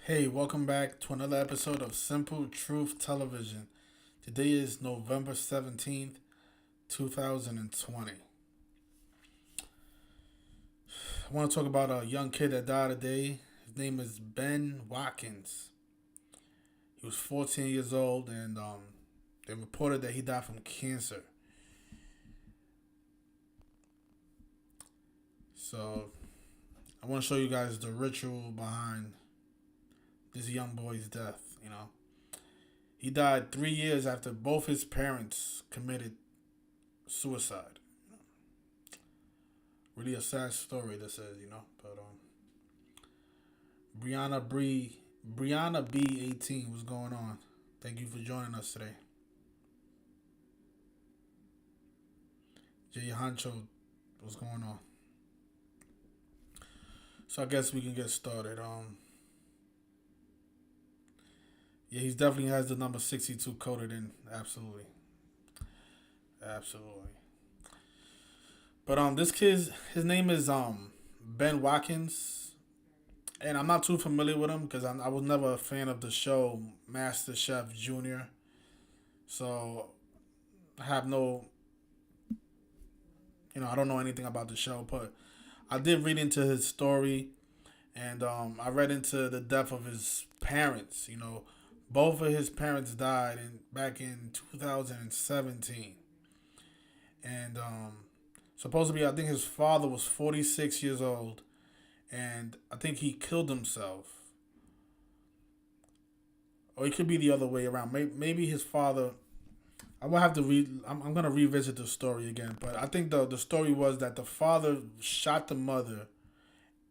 Hey, welcome back to another episode of Simple Truth Television. Today is November 17th, 2020. I want to talk about a young kid that died today. His name is Ben Watkins. He was 14 years old, and they reported that he died from cancer. So, I want to show you guys the ritual behind this young boy's death, He died 3 years after both his parents committed suicide. Really a sad story, this is. But Brianna B18, what's going on? Thank you for joining us today. Jay Hancho, what's going on? So I guess we can get started. Yeah, he definitely has the number 62 coded in. Absolutely. Absolutely. But this kid, his name is Ben Watkins, and I'm not too familiar with him because I was never a fan of the show Masterchef Junior. So I have no, I don't know anything about the show, but I did read into his story, and I read into the death of his parents. Both of his parents died back in 2017, and supposedly, I think his father was 46 years old, and I think he killed himself. Or it could be the other way around. Maybe his father. I will have to read. I'm going to revisit the story again. But I think the story was that the father shot the mother,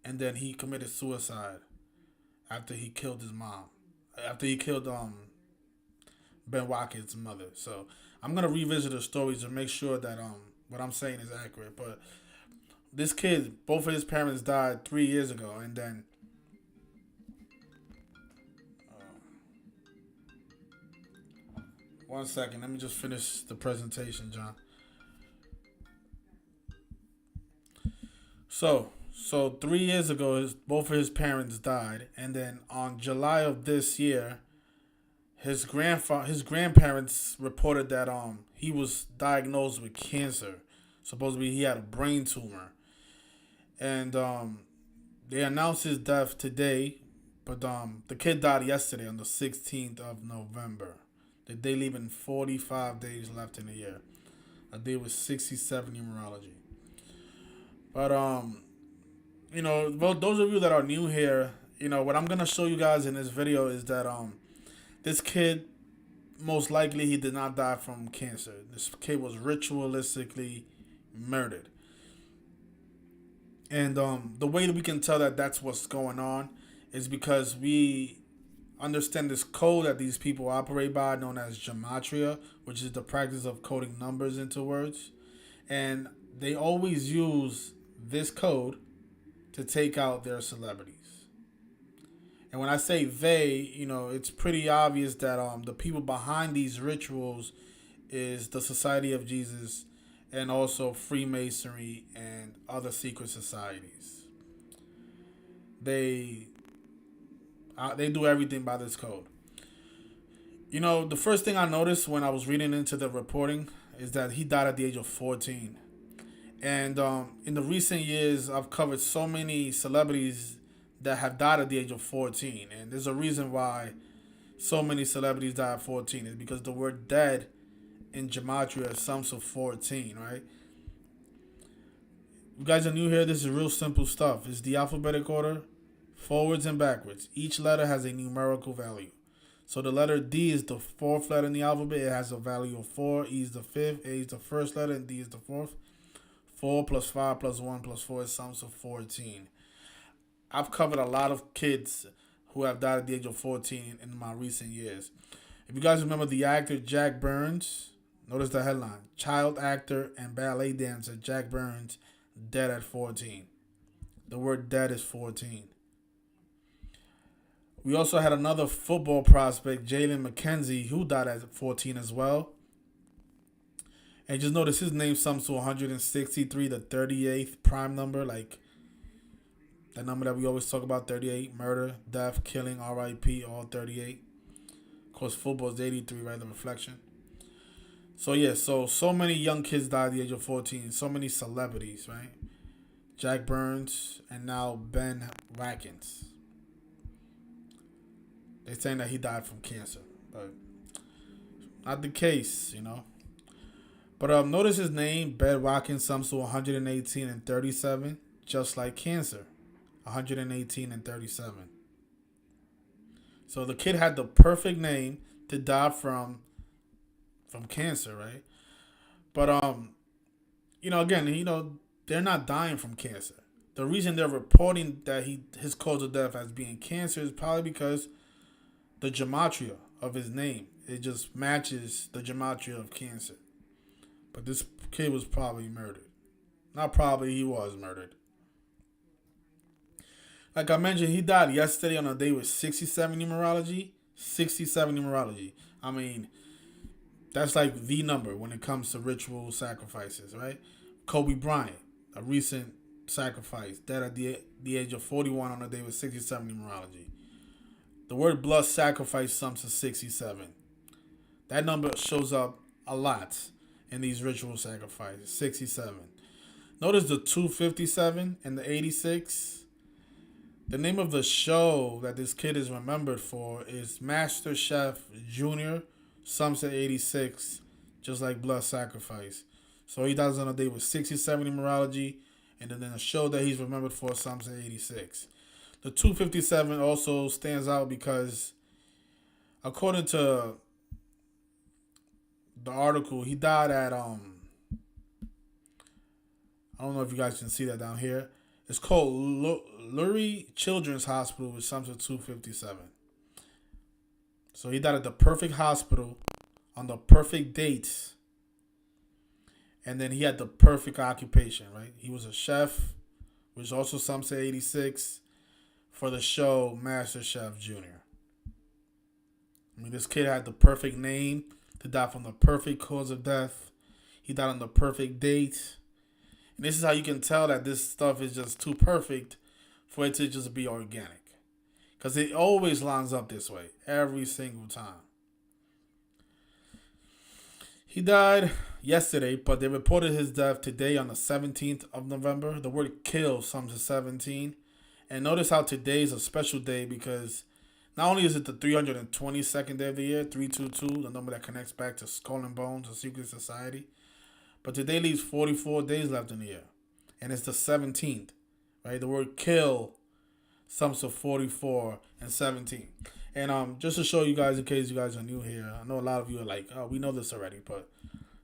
and then he committed suicide after he killed his mom. After he killed Ben Watkins' mother. So I'm going to revisit the stories to make sure that what I'm saying is accurate. But this kid, both of his parents died 3 years ago, and then one second, let me just finish the presentation, John. So 3 years ago, both of his parents died, and then on July of this year, his grandparents reported that he was diagnosed with cancer. Supposedly he had a brain tumor, and they announced his death today, but the kid died yesterday on the 16th of November. The day leaving 45 days left in the year. A day with 67 numerology. But well, those of you that are new here, what I'm gonna show you guys in this video is that this kid, most likely he did not die from cancer. This kid was ritualistically murdered. And the way that we can tell that that's what's going on is because we understand this code that these people operate by, known as Gematria, which is the practice of coding numbers into words. And they always use this code to take out their celebrities. And when I say they, it's pretty obvious that the people behind these rituals is the Society of Jesus and also Freemasonry and other secret societies. They do everything by this code. The first thing I noticed when I was reading into the reporting is that he died at the age of 14. And in the recent years, I've covered so many celebrities that have died at the age of 14. And there's a reason why so many celebrities die at 14. It's because the word dead in Gematria sums to 14, right? You guys are new here. This is real simple stuff. It's the alphabetic order, forwards and backwards. Each letter has a numerical value. So the letter D is the fourth letter in the alphabet. It has a value of 4. E is the fifth. A is the first letter, and D is the fourth. 4 plus 5 plus 1 plus 4 is sums to 14. I've covered a lot of kids who have died at the age of 14 in my recent years. If you guys remember the actor Jack Burns, notice the headline. Child actor and ballet dancer Jack Burns dead at 14. The word dead is 14. We also had another football prospect, Jalen McKenzie, who died at 14 as well. And just notice his name sums to 163, the 38th prime number. That number that we always talk about, 38. Murder, death, killing, RIP, all 38. Of course, football is 83, right? The reflection. So yeah, so many young kids died at the age of 14. So many celebrities, right? Jack Burns and now Ben Watkins. They're saying that he died from cancer, but not the case, you know. But notice his name, Ben Watkins, sums to 118 and 37, just like cancer, 118 and 37. So the kid had the perfect name to die from cancer, right? But again, they're not dying from cancer. The reason they're reporting that his cause of death as being cancer is probably because the gematria of his name, it just matches the gematria of cancer. But this kid was probably murdered. Not probably, he was murdered. Like I mentioned, he died yesterday on a day with 67 numerology. 67 numerology. I mean, that's like the number when it comes to ritual sacrifices, right? Kobe Bryant, a recent sacrifice, dead at the age of 41 on a day with 67 numerology. The word blood sacrifice sums to 67. That number shows up a lot in these ritual sacrifices, 67. Notice the 257 and the 86. The name of the show that this kid is remembered for is Masterchef Junior, sums to 86, just like blood sacrifice. So he dies on a day with 67 numerology, and then the show that he's remembered for sums to 86. The 257 also stands out because, according to the article, he died at I don't know if you guys can see that down here. It's called Lurie Children's Hospital, which sums to 257. So he died at the perfect hospital on the perfect dates, and then he had the perfect occupation, right? He was a chef, which also sums to 86. For the show MasterChef Junior. I mean, this kid had the perfect name to die from the perfect cause of death. He died on the perfect date. And this is how you can tell that this stuff is just too perfect for it to just be organic. Because it always lines up this way, every single time. He died yesterday, but they reported his death today on the 17th of November. The word kill sums to 17. And notice how today is a special day because not only is it the 322nd day of the year, 322, the number that connects back to Skull and Bones, a secret society, but today leaves 44 days left in the year. And it's the 17th, right? The word kill sums to 44 and 17. And just to show you guys, in case you guys are new here, I know a lot of you are like, oh, we know this already, but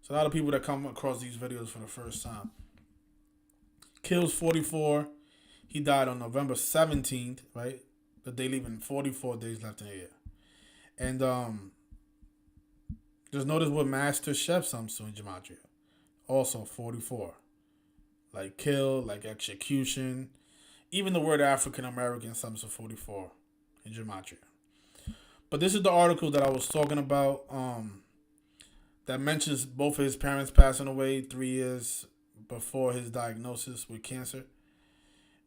it's a lot of people that come across these videos for the first time. Kills 44. He died on November 17th, right? The day leaving 44 days left in the year. And just notice what Master Chef sums to in Gematria. Also 44. Like kill, like execution. Even the word African American sums to 44 in Gematria. But this is the article that I was talking about that mentions both of his parents passing away 3 years before his diagnosis with cancer.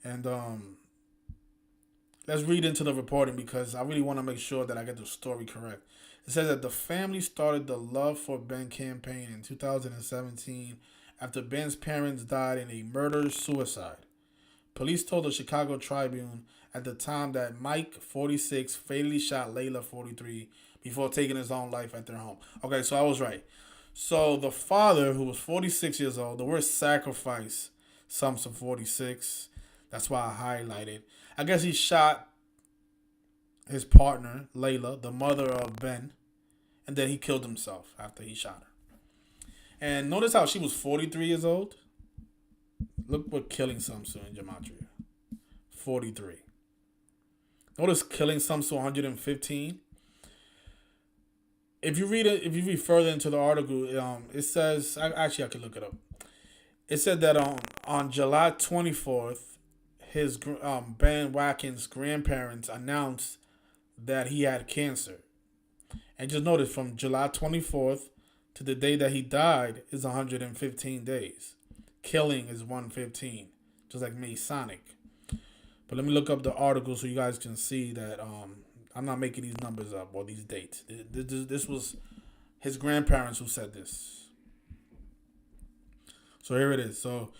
And let's read into the reporting because I really want to make sure that I get the story correct. It says that the family started the Love for Ben campaign in 2017 after Ben's parents died in a murder-suicide. Police told the Chicago Tribune at the time that Mike, 46, fatally shot Layla, 43, before taking his own life at their home. Okay, so I was right. So the father, who was 46 years old, the word sacrifice sums to 46. That's why I highlighted. I guess he shot his partner, Layla, the mother of Ben, and then he killed himself after he shot her. And notice how she was 43 years old. Look what killing sums to in Gematria. 43. Notice killing sums to 115. If you read further into the article, it says, I can look it up. It said that on July 24th, his Ben Watkins' grandparents announced that he had cancer. And just notice, from July 24th to the day that he died is 115 days. Killing is 115, just like Masonic. But let me look up the article so you guys can see that I'm not making these numbers up or these dates. This was his grandparents who said this. So here it is. So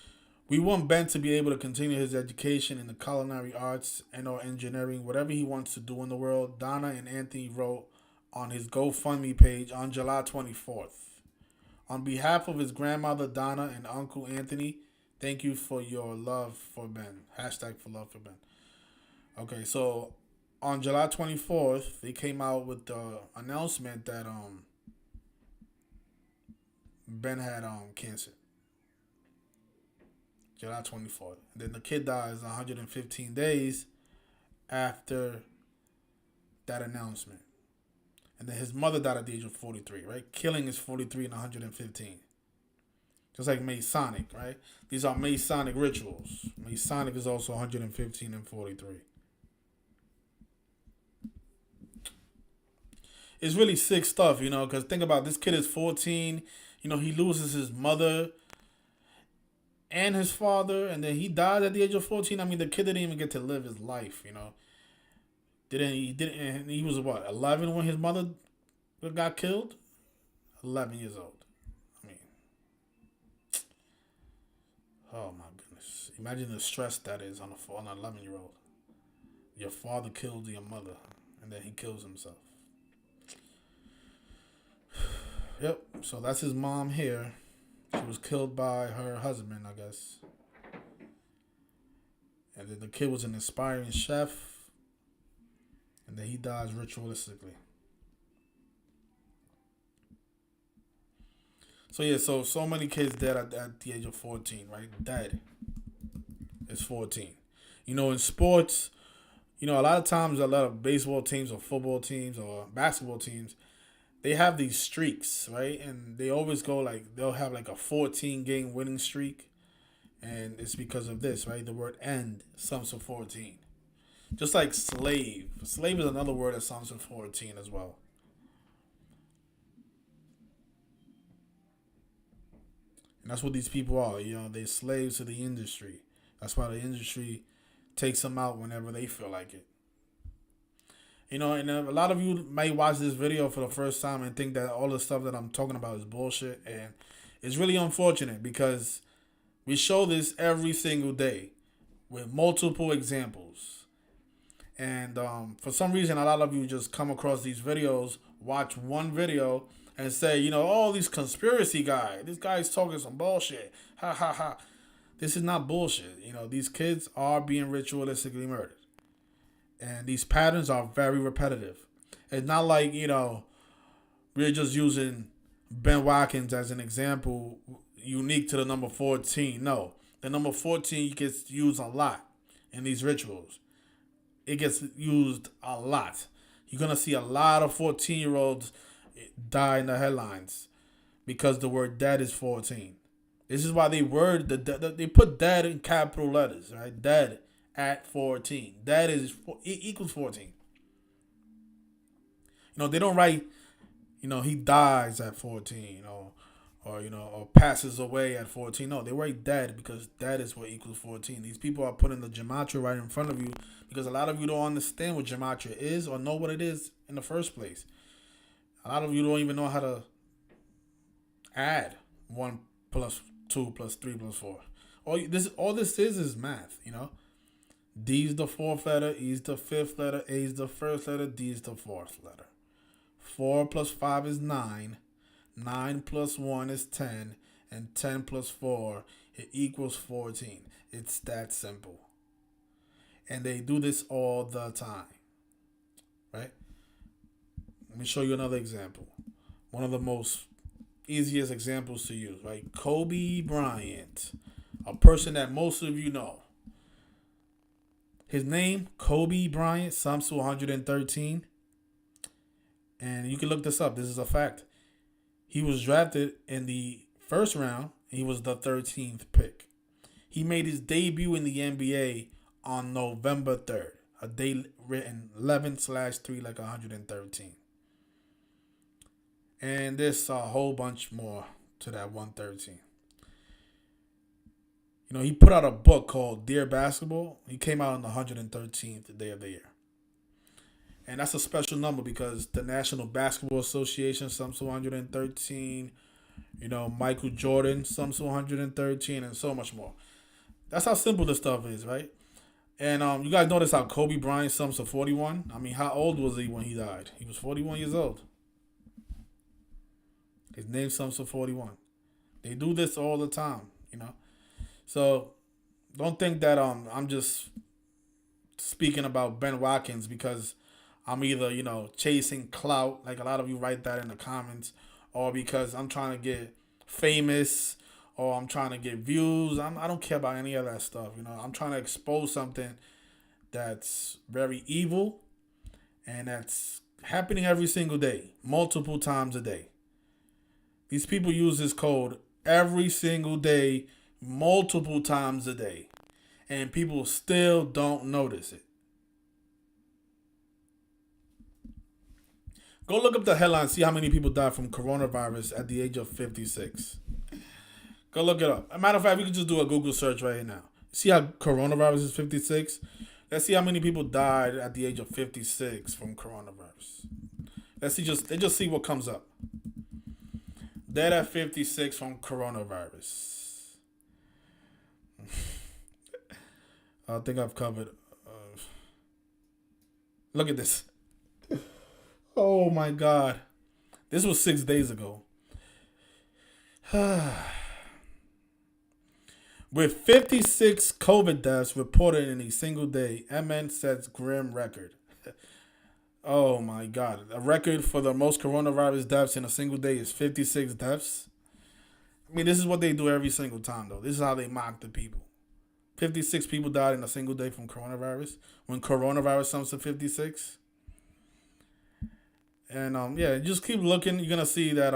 we want Ben to be able to continue his education in the culinary arts and or engineering, whatever he wants to do in the world. Donna and Anthony wrote on his GoFundMe page on July 24th. On behalf of his grandmother Donna and Uncle Anthony, thank you for your love for Ben. Hashtag for love for Ben. Okay, so on July 24th, they came out with the announcement that Ben had cancer. July 24th. And then the kid dies 115 days after that announcement. And then his mother died at the age of 43, right? Killing is 43 and 115. Just like Masonic, right? These are Masonic rituals. Masonic is also 115 and 43. It's really sick stuff, because think about it, this kid is 14. He loses his mother and his father, and then he died at the age of 14. I mean, the kid didn't even get to live his life. He was what, 11 when his mother got killed? 11 years old. I mean, oh my goodness. Imagine the stress that is on an 11-year-old. Your father killed your mother, and then he kills himself. Yep, so that's his mom here. She was killed by her husband, I guess. And then the kid was an aspiring chef. And then he dies ritualistically. So yeah, so many kids dead at the age of 14, right? Dead is 14. In sports, a lot of times a lot of baseball teams or football teams or basketball teams, they have these streaks, right? And they always go they'll have a 14-game winning streak. And it's because of this, right? The word end sums to 14. Just like slave. Slave is another word that sums to 14 as well. And that's what these people are. They're slaves to the industry. That's why the industry takes them out whenever they feel like it. And a lot of you might watch this video for the first time and think that all the stuff that I'm talking about is bullshit. And it's really unfortunate because we show this every single day with multiple examples. And for some reason, a lot of you just come across these videos, watch one video, and say, oh, these conspiracy guy. This guy's talking some bullshit. Ha, ha, ha. This is not bullshit. These kids are being ritualistically murdered. And these patterns are very repetitive. It's not like, we're just using Ben Watkins as an example unique to the number 14. No, the number 14 gets used a lot in these rituals. It gets used a lot. You're going to see a lot of 14-year-olds die in the headlines because the word dead is 14. This is why they put dead in capital letters, right? Dead at 14. That is equals 14. They don't write, he dies at 14, or passes away at 14. No, they write dead because that is what equals 14. These people are putting the Gematria right in front of you because a lot of you don't understand what Gematria is or know what it is in the first place. A lot of you don't even know how to add 1 plus 2 plus 3 plus 4. All this is math, D is the fourth letter, E is the fifth letter, A is the first letter, D is the fourth letter. 4 plus 5 is 9. 9 plus 1 is 10. And 10 plus 4, it equals 14. It's that simple. And they do this all the time. Right? Let me show you another example. One of the most easiest examples to use, right? Kobe Bryant. A person that most of you know. His name, Kobe Bryant, sums to 113. And you can look this up. This is a fact. He was drafted in the first round. He was the 13th pick. He made his debut in the NBA on November 3rd. A day written 11/3 like 113. And there's a whole bunch more to that 113. He put out a book called Dear Basketball. He came out on the 113th day of the year. And that's a special number because the National Basketball Association sums to 113. Michael Jordan sums to 113, and so much more. That's how simple this stuff is, right? And you guys notice how Kobe Bryant sums to 41? I mean, how old was he when he died? He was 41 years old. His name sums to 41. They do this all the time. So don't think that I'm just speaking about Ben Watkins because I'm either, chasing clout, like a lot of you write that in the comments, or because I'm trying to get famous or I'm trying to get views. I don't care about any of that stuff. I'm trying to expose something that's very evil and that's happening every single day, multiple times a day. These people use this code every single day, multiple times a day, and people still don't notice it. Go look up the headline, see how many people died from coronavirus at the age of 56. Go look it up. As a matter of fact, we can just do a Google search right now. See how coronavirus is 56? Let's see how many people died at the age of 56 from coronavirus. Let's just see what comes up. Dead at 56 from coronavirus. I think I've covered. Look at this. Oh my God. This was 6 days ago. With 56 COVID deaths reported in a single day, MN sets grim record. Oh my God. A record for the most coronavirus deaths in a single day is 56 deaths. I mean, this is what they do every single time, though. This is how they mock the people. 56 people died in a single day from coronavirus. When coronavirus sums to 56. And just keep looking. You're gonna see that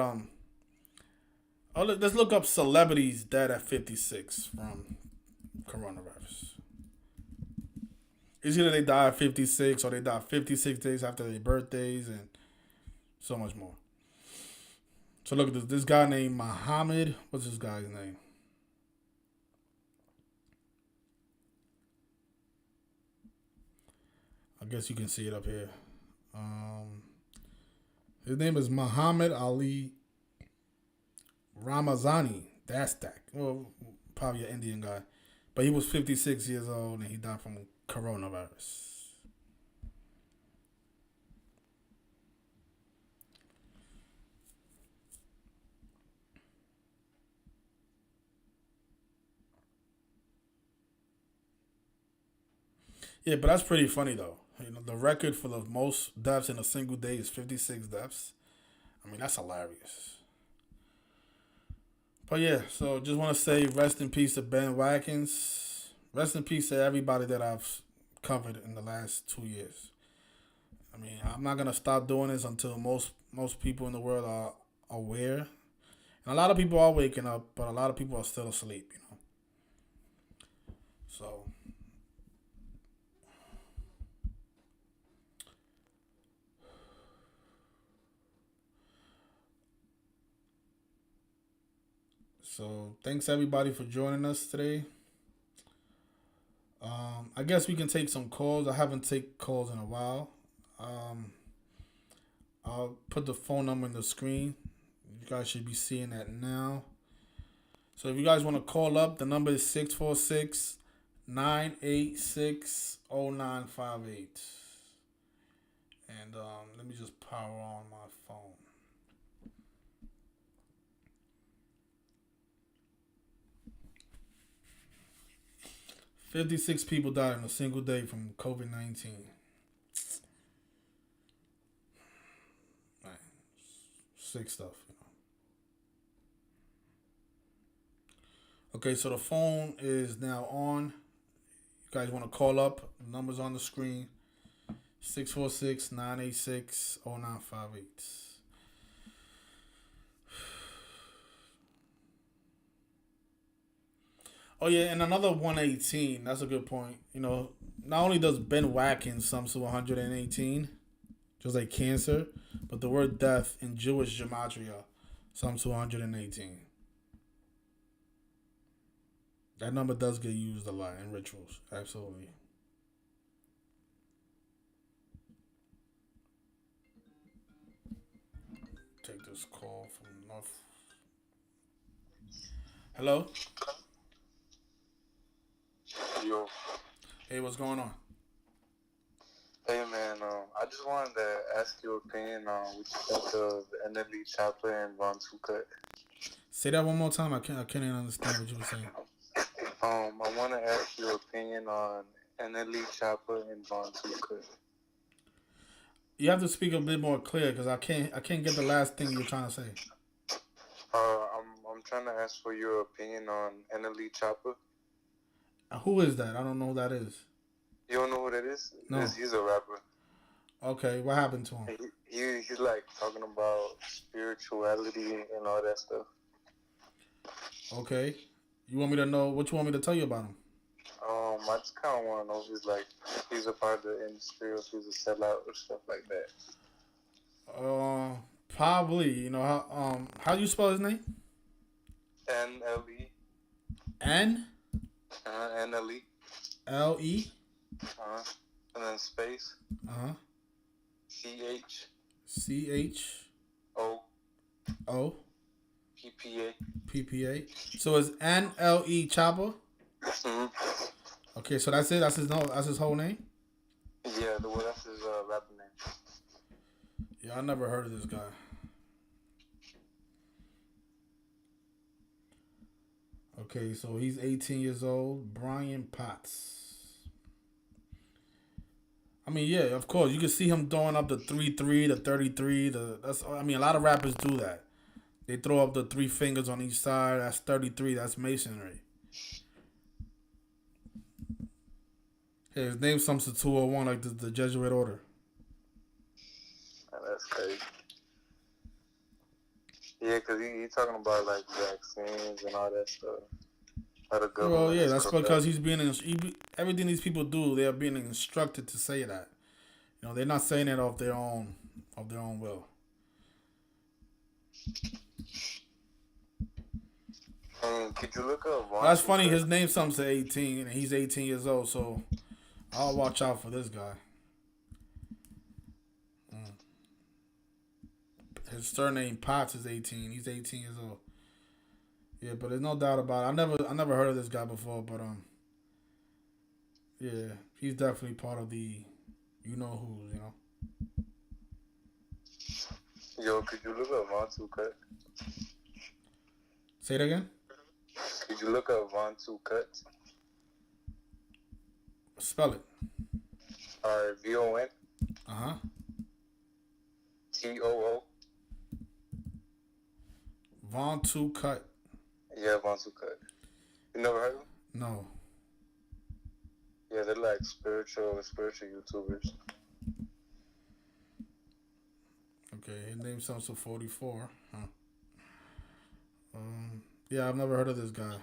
let's look up celebrities dead at 56 from coronavirus. It's either they die at 56 or they die 56 days after their birthdays and so much more. So look at this. This guy named Muhammad. What's this guy's name? I guess you can see it up here. His name is Muhammad Ali Ramazani. That's that. Well, probably an Indian guy. But he was 56 years old and he died from coronavirus. Yeah, but that's pretty funny though. The record for the most deaths in a single day is 56 deaths. I mean, that's hilarious. But yeah, so just want to say rest in peace to Ben Watkins. Rest in peace to everybody that I've covered in the last 2 years. I mean, I'm not gonna stop doing this until most people in the world are aware. And a lot of people are waking up, but a lot of people are still asleep. So thanks everybody for joining us today. I guess we can take some calls. I haven't taken calls in a while. Um, I'll put the phone number in the screen. You guys should be seeing that now. So if you guys want to call up, the number is 646-986-0958. And let me just power on my phone. 56 people died in a single day from COVID-19. Man, sick stuff. Okay, so the phone is now on. You guys want to call up? The number's on the screen. 646-986-0958. Oh yeah, and another 118. That's a good point. Not only does Ben Watkins sum to 118, just like cancer, but the word death in Jewish Gematria sums to 118. That number does get used a lot in rituals. Absolutely. Take this call from North. Hello. Yo, Hey, what's going on? hey man, I just wanted to ask your opinion on what you think of NLE Chopper and Von Cut. Say that one more time. I can't even understand what you were saying. I want to ask your opinion on NLE Chopper and Von Cut. You have to speak a bit more clear because I can't get the last thing you're trying to say. I'm trying to ask for your opinion on NLE Chopper. Who is that? I don't know who that is. You don't know who that is? No. He's a rapper. Okay, what happened to him? He's like talking about spirituality and all that stuff. Okay. You want me to know what you want me to tell you about him? I just kind of want to know if he's a part of the industry or if he's a sellout or stuff like that. Probably. You know how do you spell his name? NLE. N NLE. L-E. And then space. Uh-huh. CH. CHO. PPA. PPA. So it's NLE Chopper. Mm-hmm. Okay, so that's it. That's his whole name. Yeah, that's his rapper name. Yeah, I never heard of this guy. Okay, so he's 18 years old. Brian Potts. I mean, yeah, of course, you can see him throwing up the 3-3, the 33. A lot of rappers do that. They throw up the three fingers on each side. That's 33. That's masonry. Hey, his name's some 201 like the Jesuit order. Oh, that's crazy. Yeah, because he talking about like vaccines and all that stuff. How the government Well, yeah, is that's corrupt. because everything these people do, they are being instructed to say that. You know, they're not saying it of their own will. Could you look up Well, that's funny. His name's something to 18, and he's 18 years old. So I'll watch out for this guy. His surname Potts is 18. He's 18 years old. Yeah, but there's no doubt about it. I never heard of this guy before, but yeah, he's definitely part of the you know who's, you know. Yo, could you look up Von Cut? Say it again. Could you look up Von Cut? Spell it. VON. Uh-huh. TOO. Von Cut. Yeah, Von Cut. You never heard of him? No. Yeah, they're like spiritual YouTubers. Okay, his name sounds so 44. Huh. Yeah, I've never heard of this guy.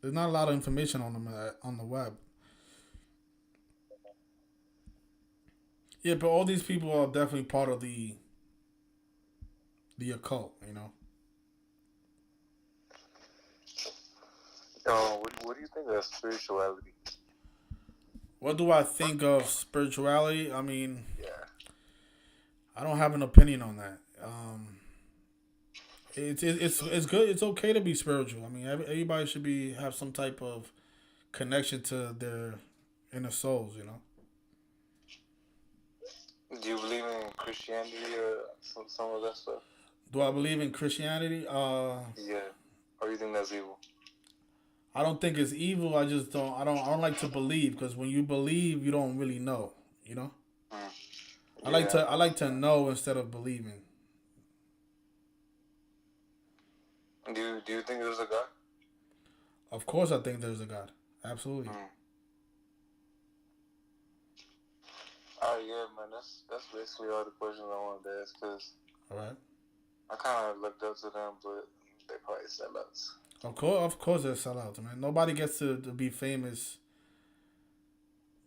There's not a lot of information on him on the web. Yeah, but all these people are definitely part of the occult, you know. What do you think of spirituality? What do I think of spirituality? I mean, Yeah. I don't have an opinion on that. It's good. It's okay to be spiritual. I mean, everybody should have some type of connection to their inner souls. You know. Do you believe in Christianity or some of that stuff? Do I believe in Christianity? Yeah. Or you think that's evil? I don't think it's evil. I just don't. I don't like to believe because when you believe, you don't really know. You know. Mm. I like to know instead of believing. Do you think there's a God? Of course, I think there's a God. Absolutely. Yeah, man. That's basically all the questions I wanted to ask. Cause all right. I kind of looked up to them, but they probably sellouts. Of course, they're sellouts, man. Nobody gets to be famous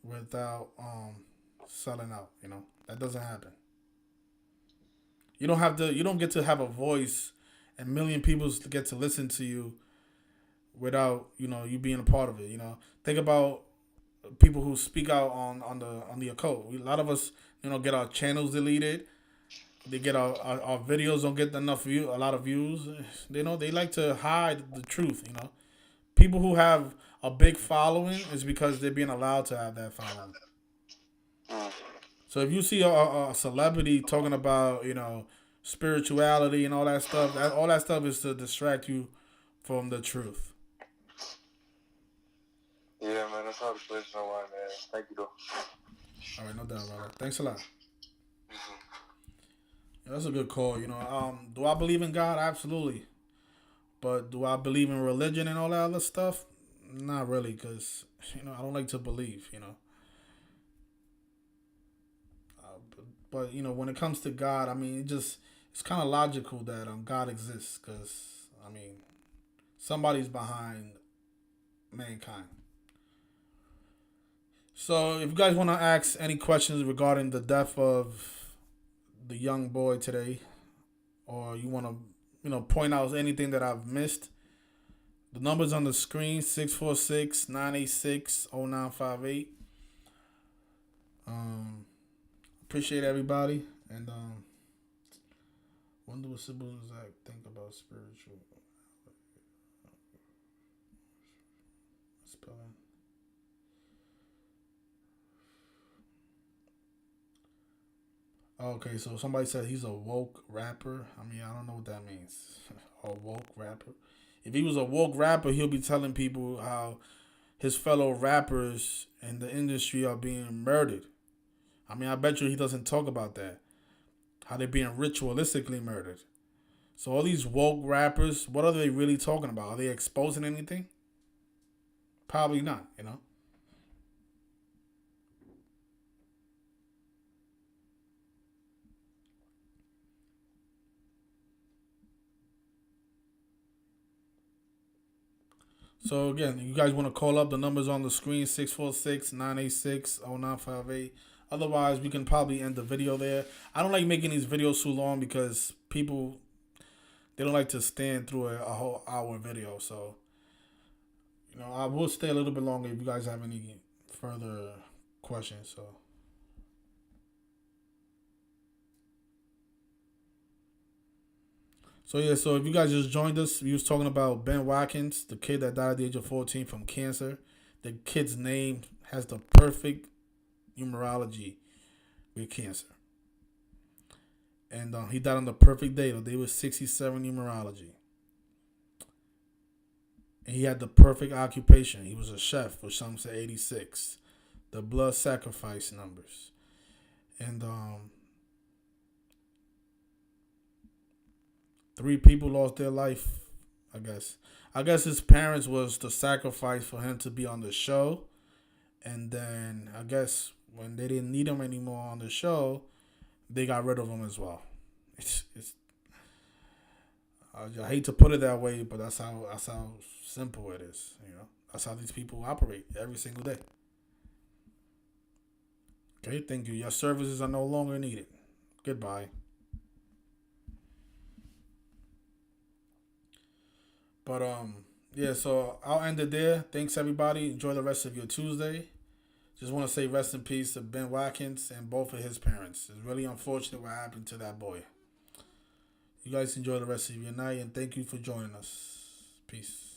without selling out. You know that doesn't happen. You don't have to. You don't get to have a voice, and million people get to listen to you without you being a part of it. Think about people who speak out on the occult. A lot of us get our channels deleted. They get our videos don't get a lot of views. They like to hide the truth. People who have a big following is because they're being allowed to have that following. Mm. So if you see a celebrity talking about spirituality and all that stuff is to distract you from the truth. Yeah, man, that's how the question why, man. Thank you, though. All right, no doubt, brother. Thanks a lot. Mm-hmm. Yeah, that's a good call. Do I believe in God? Absolutely. But do I believe in religion and all that other stuff? Not really, because I don't like to believe. But when it comes to God, I mean, it's kind of logical that God exists, because I mean, somebody's behind mankind. So if you guys want to ask any questions regarding the death of the young boy today, or you want to point out anything that I've missed, the number's on the screen: 646-986-0958. Appreciate everybody, and wonder what siblings think about spiritual spelling. Okay, so somebody said he's a woke rapper. I mean, I don't know what that means. A woke rapper. If he was a woke rapper, he'll be telling people how his fellow rappers in the industry are being murdered. I mean, I bet you he doesn't talk about that. How they're being ritualistically murdered. So all these woke rappers, what are they really talking about? Are they exposing anything? Probably not. So again, you guys want to call up, the numbers on the screen: 646-986-0958. Otherwise, we can probably end the video there. I don't like making these videos too long because people, they don't like to stand through a whole hour video. So, I will stay a little bit longer if you guys have any further questions. So yeah, so if you guys just joined us, we was talking about Ben Watkins, the kid that died at the age of 14 from cancer. The kid's name has the perfect numerology with cancer. And he died on the perfect day. The day was 67 numerology. And he had the perfect occupation. He was a chef, which some say 86. The blood sacrifice numbers. And 3 people lost their life, I guess. I guess his parents was the sacrifice for him to be on the show. And then I guess when they didn't need him anymore on the show, they got rid of him as well. It's I hate to put it that way, but that's how simple it is. That's how these people operate every single day. Okay, thank you. Your services are no longer needed. Goodbye. But yeah. So I'll end it there. Thanks everybody. Enjoy the rest of your Tuesday. Just want to say rest in peace to Ben Watkins and both of his parents. It's really unfortunate what happened to that boy. You guys enjoy the rest of your night, and thank you for joining us. Peace.